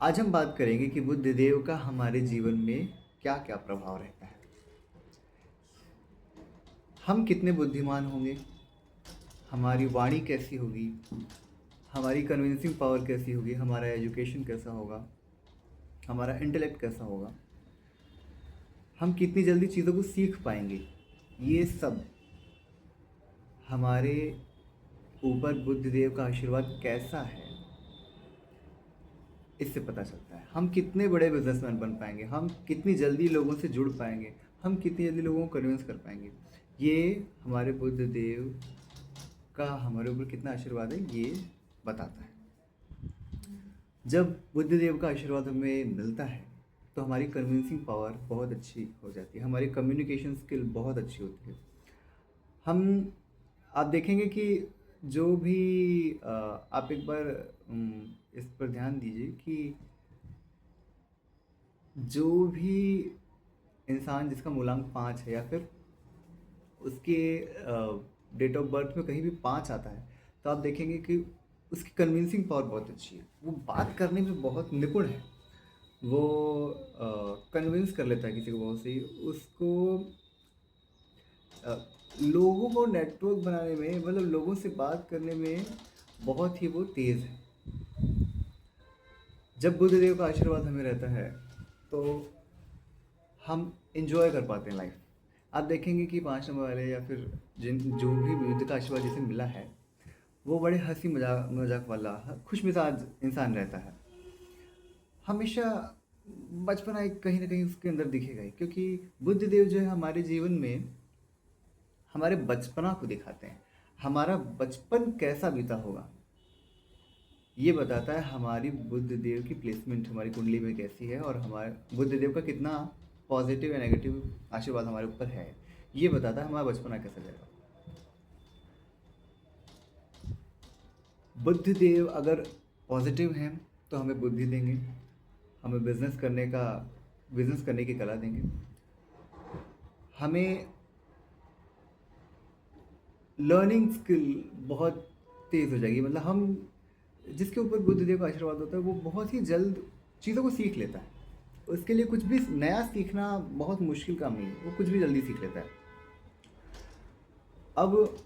आज हम बात करेंगे कि बुद्धदेव का हमारे जीवन में क्या क्या प्रभाव रहता है। हम कितने बुद्धिमान होंगे, हमारी वाणी कैसी होगी, हमारी कन्विंसिंग पावर कैसी होगी, हमारा एजुकेशन कैसा होगा, हमारा इंटेलेक्ट कैसा होगा, हम कितनी जल्दी चीज़ों को सीख पाएंगे। ये सब हमारे ऊपर बुद्धदेव का आशीर्वाद कैसा है, इससे पता चलता है। हम कितने बड़े बिजनेसमैन बन पाएंगे, हम कितनी जल्दी लोगों से जुड़ पाएंगे, हम कितनी जल्दी लोगों को कन्विंस कर पाएंगे। ये हमारे बुद्धदेव का हमारे ऊपर कितना आशीर्वाद है, ये बताता है। जब बुद्धदेव का आशीर्वाद हमें मिलता है तो हमारी कन्विंसिंग पावर बहुत अच्छी हो जाती है, हमारी कम्युनिकेशन स्किल बहुत अच्छी होती है। हम आप देखेंगे कि जो भी आप एक बार इस पर ध्यान दीजिए कि जो भी इंसान जिसका मूलांक 5 है या फिर उसके डेट ऑफ बर्थ में कहीं भी 5 आता है, तो आप देखेंगे कि उसकी कन्विंसिंग पावर बहुत अच्छी है, वो बात करने में बहुत निपुण है। वो कन्विंस कर लेता है किसी को बहुत सही, उसको अ, लोगों को नेटवर्क बनाने में, मतलब लोगों से बात करने में बहुत ही वो तेज़ है। जब बुद्धदेव का आशीर्वाद हमें रहता है तो हम इंजॉय कर पाते हैं लाइफ। आप देखेंगे कि 5 नंबर वाले या फिर जिन जो भी बुद्ध का आशीर्वाद जिसे मिला है, वो बड़े हंसी मजाक मजाक वाला खुश मिजाज इंसान रहता है। हमेशा बचपना एक कहीं ना कहीं उसके अंदर दिखेगा ही, क्योंकि बुद्धदेव जो है हमारे जीवन में हमारे बचपना को दिखाते हैं। हमारा बचपन कैसा बीता होगा ये बताता है। हमारी बुद्धदेव की प्लेसमेंट हमारी कुंडली में कैसी है और हमारे बुद्धदेव का कितना पॉजिटिव या नेगेटिव आशीर्वाद हमारे ऊपर है, ये बताता है हमारा बचपना कैसा जाएगा। बुद्धदेव अगर पॉजिटिव हैं तो हमें बुद्धि देंगे, हमें बिजनेस करने की कला देंगे, हमें लर्निंग स्किल बहुत तेज़ हो जाएगी। मतलब हम जिसके ऊपर बुद्धदेव का आशीर्वाद होता है वो बहुत ही जल्द चीज़ों को सीख लेता है। उसके लिए कुछ भी नया सीखना बहुत मुश्किल काम नहीं है, वो कुछ भी जल्दी सीख लेता है। अब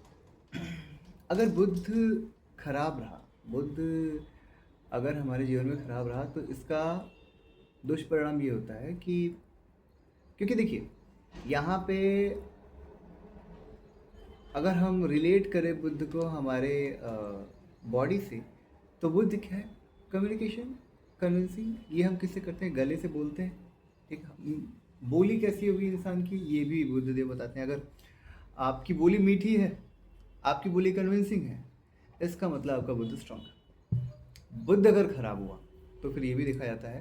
अगर बुद्ध खराब रहा, बुद्ध अगर हमारे जीवन में खराब रहा तो इसका दुष्परिणाम ये होता है कि, क्योंकि देखिए यहाँ पे अगर हम रिलेट करें बुद्ध को हमारे बॉडी से, तो बुद्ध क्या है, कम्युनिकेशन, कन्विंसिंग। ये हम किससे करते हैं, गले से बोलते हैं। ठीक, बोली कैसी होगी इंसान की, ये भी बुद्धदेव बताते हैं। अगर आपकी बोली मीठी है, आपकी बोली कन्विंसिंग है, इसका मतलब आपका बुद्ध स्ट्रांग है। बुद्ध अगर खराब हुआ तो फिर ये भी देखा जाता है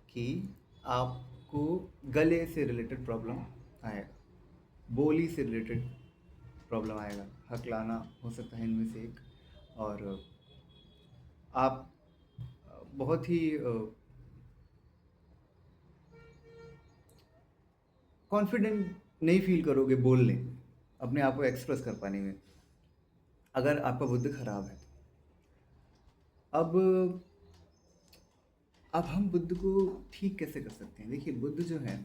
कि आपको गले से रिलेटेड प्रॉब्लम आएगा, बोली से रिलेटेड प्रॉब्लम आएगा, हकलाना हो सकता है इनमें से एक। और आप बहुत ही कॉन्फिडेंट नहीं फील करोगे बोलने, अपने आप को एक्सप्रेस कर पाने में, अगर आपका बुद्ध खराब है। अब हम बुद्ध को ठीक कैसे कर सकते हैं। देखिए बुद्ध जो है,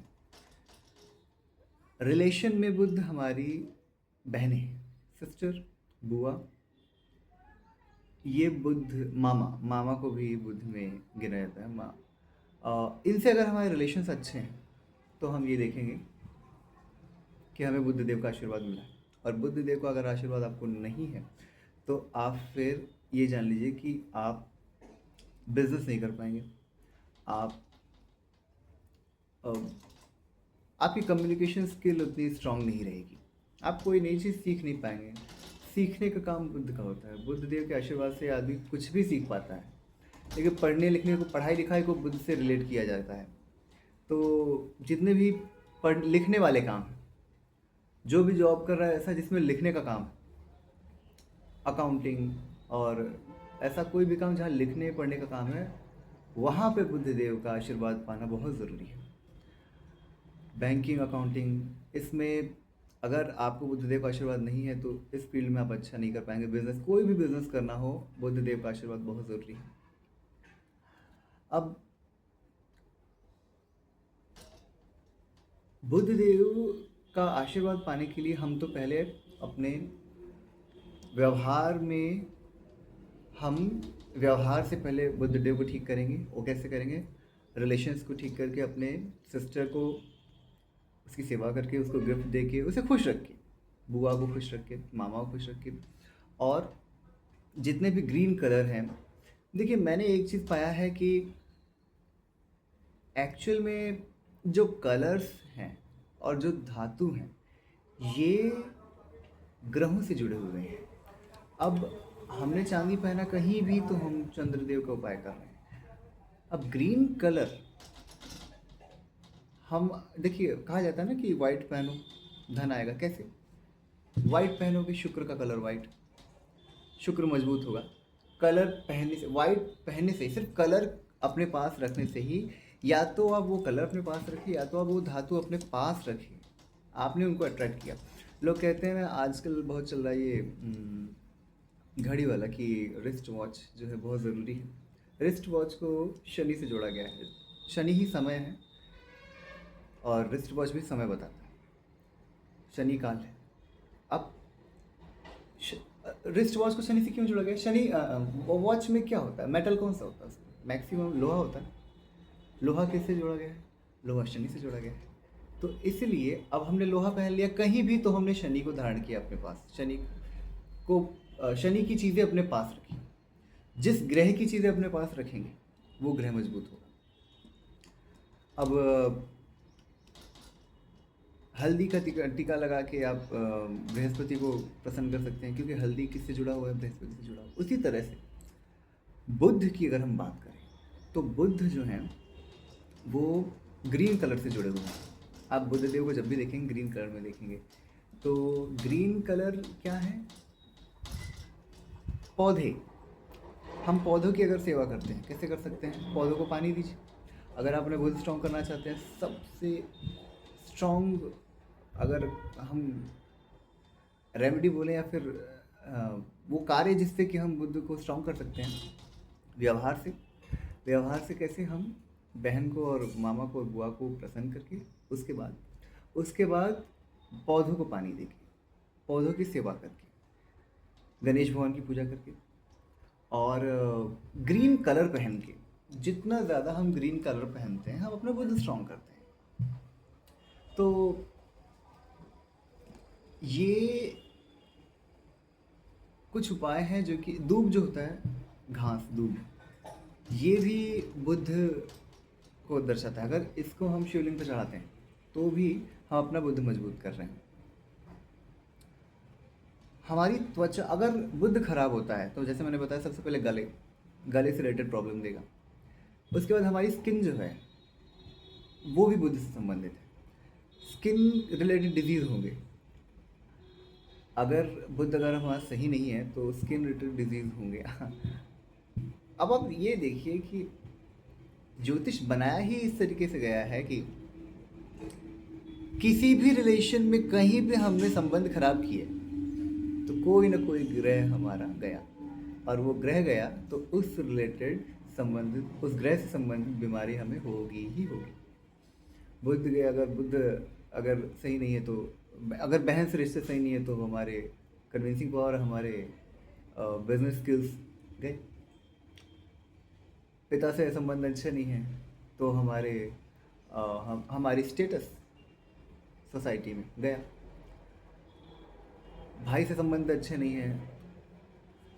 रिलेशन में बुद्ध हमारी बहनें, सिस्टर, बुआ, ये बुद्ध, मामा, मामा को भी बुद्ध में गिना जाता है, माँ। इनसे अगर हमारे रिलेशंस अच्छे हैं तो हम ये देखेंगे कि हमें बुद्ध देव का आशीर्वाद मिला है। और बुद्ध देव का अगर आशीर्वाद आपको नहीं है तो आप फिर ये जान लीजिए कि आप बिजनेस नहीं कर पाएंगे, आप अ, आपकी कम्युनिकेशन स्किल उतनी स्ट्रांग नहीं रहेगी, आप कोई नई चीज़ सीख नहीं पाएंगे। सीखने का काम बुद्ध का होता है, बुद्ध देव के आशीर्वाद से आदमी कुछ भी सीख पाता है। लेकिन पढ़ने लिखने को, पढ़ाई लिखाई को बुद्ध से रिलेट किया जाता है। तो जितने भी पढ़ लिखने वाले काम हैं, जो भी जॉब कर रहा है ऐसा जिसमें लिखने का काम है, अकाउंटिंग और ऐसा कोई भी काम जहाँ लिखने पढ़ने का काम है, वहाँ पे बुद्ध देव का आशीर्वाद पाना बहुत ज़रूरी है। बैंकिंग, अकाउंटिंग, इसमें अगर आपको बुद्धदेव का आशीर्वाद नहीं है तो इस फील्ड में आप अच्छा नहीं कर पाएंगे। बिजनेस, कोई भी बिजनेस करना हो, बुद्धदेव का आशीर्वाद बहुत ज़रूरी है। अब बुद्ध देव का आशीर्वाद पाने के लिए हम तो पहले अपने व्यवहार में हम व्यवहार से पहले बुद्ध देव को ठीक करेंगे। वो कैसे करेंगे? रिलेशंस को ठीक करके, अपने सिस्टर को उसकी सेवा करके, उसको गिफ्ट दे के, उसे खुश रख के, बुआ को खुश रख के, मामा को खुश रख के। और जितने भी ग्रीन कलर हैं, देखिए मैंने एक चीज़ पाया है कि एक्चुअल में जो कलर्स हैं और जो धातु हैं, ये ग्रहों से जुड़े हुए हैं। अब हमने चांदी पहना कहीं भी तो हम चंद्रदेव का उपाय कर रहे हैं। अब ग्रीन कलर, हम देखिए कहा जाता है ना कि वाइट पहनो धन आएगा। कैसे? वाइट पहनोगे, शुक्र का कलर वाइट, शुक्र मजबूत होगा। कलर पहनने से, वाइट पहनने से, सिर्फ कलर अपने पास रखने से ही, या तो आप वो कलर अपने पास रखिए या तो आप वो धातु अपने पास रखिए, आपने उनको अट्रैक्ट किया। लोग कहते हैं, आजकल बहुत चल रहा है ये घड़ी वाला, कि रिस्ट वॉच जो है बहुत ज़रूरी है। रिस्ट वॉच को शनि से जोड़ा गया है। शनि ही समय है और रिस्ट वॉच भी समय बताता है, शनि काल है। अब रिस्ट वॉच को शनि से क्यों जोड़ा गया? शनि वॉच में क्या होता है? मेटल कौन सा होता है उसमें? मैक्सिमम लोहा होता है। लोहा किससे जोड़ा गया है? लोहा शनि से जोड़ा गया है। तो इसलिए अब हमने लोहा पहन लिया कहीं भी तो हमने शनि को धारण किया अपने पास। शनि की चीज़ें अपने पास रखी। जिस ग्रह की चीज़ें अपने पास रखेंगे वो ग्रह मजबूत होगा। अब हल्दी का टीका लगा के आप बृहस्पति को प्रसन्न कर सकते हैं, क्योंकि हल्दी किससे जुड़ा हुआ है? बृहस्पति से जुड़ा हुआ। उसी तरह से बुद्ध की अगर हम बात करें तो बुद्ध जो हैं वो ग्रीन कलर से जुड़े हुए हैं। आप बुद्ध देव को जब भी देखेंगे ग्रीन कलर में देखेंगे। तो ग्रीन कलर क्या है? पौधे। हम पौधों की अगर सेवा करते हैं, कैसे कर सकते हैं? पौधों को पानी दीजिए। अगर आप अपने बुद्ध स्ट्रॉन्ग करना चाहते हैं, सबसे स्ट्रॉन्ग अगर हम रेमेडी बोलें या फिर वो कार्य जिससे कि हम बुद्ध को स्ट्रॉन्ग कर सकते हैं, व्यवहार से। व्यवहार से कैसे? हम बहन को और मामा को और बुआ को प्रसन्न करके, उसके बाद पौधों को पानी देके, पौधों की सेवा करके, गणेश भगवान की पूजा करके, और ग्रीन कलर पहन के। जितना ज़्यादा हम ग्रीन कलर पहनते हैं, हम अपना बुद्ध स्ट्रॉन्ग करते हैं। तो ये कुछ उपाय हैं जो कि दूब जो होता है, घास दूब, ये भी बुद्ध को दर्शाता है। अगर इसको हम शिवलिंग पर चढ़ाते हैं तो भी हम अपना बुद्ध मजबूत कर रहे हैं। हमारी त्वचा, अगर बुद्ध खराब होता है तो जैसे मैंने बताया, सबसे पहले गले से रिलेटेड प्रॉब्लम देगा। उसके बाद हमारी स्किन जो है वो भी बुद्ध से संबंधित है। स्किन रिलेटेड डिजीज़ होंगे। अगर हमारा सही नहीं है तो स्किन रिलेटेड डिजीज़ होंगे। अब आप ये देखिए कि ज्योतिष बनाया ही इस तरीके से गया है कि किसी भी रिलेशन में कहीं भी हमने संबंध खराब किए तो कोई ना कोई ग्रह हमारा गया, और वो ग्रह गया तो उस ग्रह से संबंधित बीमारी हमें होगी ही होगी। बुद्ध गए, बुद्ध अगर सही नहीं है तो, अगर बहन से रिश्ते सही नहीं है तो हमारे कन्विंसिंग पावर, हमारे बिजनेस स्किल्स गए। पिता से संबंध अच्छे नहीं है तो हमारी स्टेटस सोसाइटी में गया। भाई से संबंध अच्छे नहीं है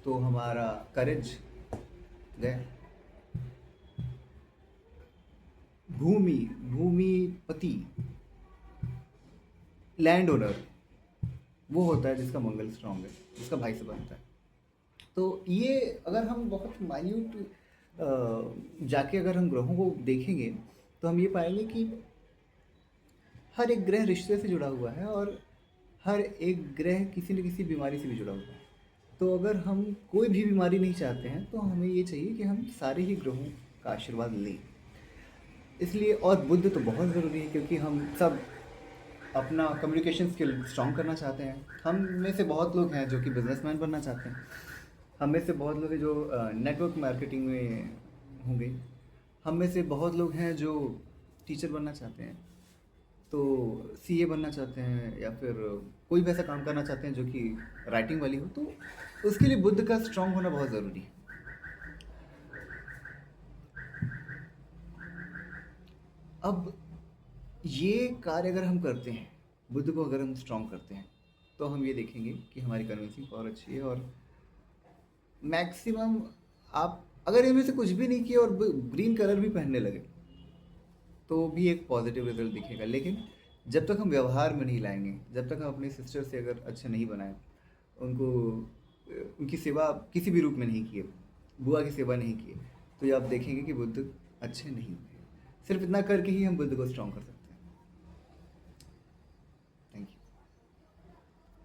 तो हमारा करेज गया। भूमिपति, लैंड ओनर, वो होता है जिसका मंगल स्ट्रांग है, जिसका भाई से बनता है। तो ये अगर हम बहुत माइन्यूट जाके अगर हम ग्रहों को देखेंगे तो हम ये पाएंगे कि हर एक ग्रह रिश्ते से जुड़ा हुआ है और हर एक ग्रह किसी न किसी बीमारी से भी जुड़ा हुआ है। तो अगर हम कोई भी बीमारी नहीं चाहते हैं तो हमें ये चाहिए कि हम सारे ही ग्रहों का आशीर्वाद लें। इसलिए, और बुद्ध तो बहुत ज़रूरी है क्योंकि हम सब अपना कम्युनिकेशन स्किल स्ट्रॉन्ग करना चाहते हैं। हम में से बहुत लोग हैं जो कि बिजनेसमैन बनना चाहते हैं। हम में से बहुत लोग हैं जो नेटवर्क मार्केटिंग में होंगे। हम में से बहुत लोग हैं जो टीचर बनना चाहते हैं, तो सीए बनना चाहते हैं, या फिर कोई भी ऐसा काम करना चाहते हैं जो कि राइटिंग वाली हो, तो उसके लिए बुद्ध का स्ट्रांग होना बहुत ज़रूरी है। अब ये कार्य अगर हम करते हैं, बुद्ध को अगर हम स्ट्रांग करते हैं, तो हम ये देखेंगे कि हमारी कन्विंसिंग पावर अच्छी है, और मैक्सिमम आप अगर इनमें से कुछ भी नहीं किए और ग्रीन कलर भी पहनने लगे तो भी एक पॉजिटिव रिजल्ट दिखेगा। लेकिन जब तक हम व्यवहार में नहीं लाएंगे, जब तक हम अपने सिस्टर से अगर अच्छे नहीं बनाए, उनको उनकी सेवा किसी भी रूप में नहीं किए, बुआ की सेवा नहीं किए, तो ये आप देखेंगे कि बुद्ध अच्छे नहीं हुए। सिर्फ इतना करके ही हम बुद्ध को स्ट्रॉन्ग कर सकते हैं।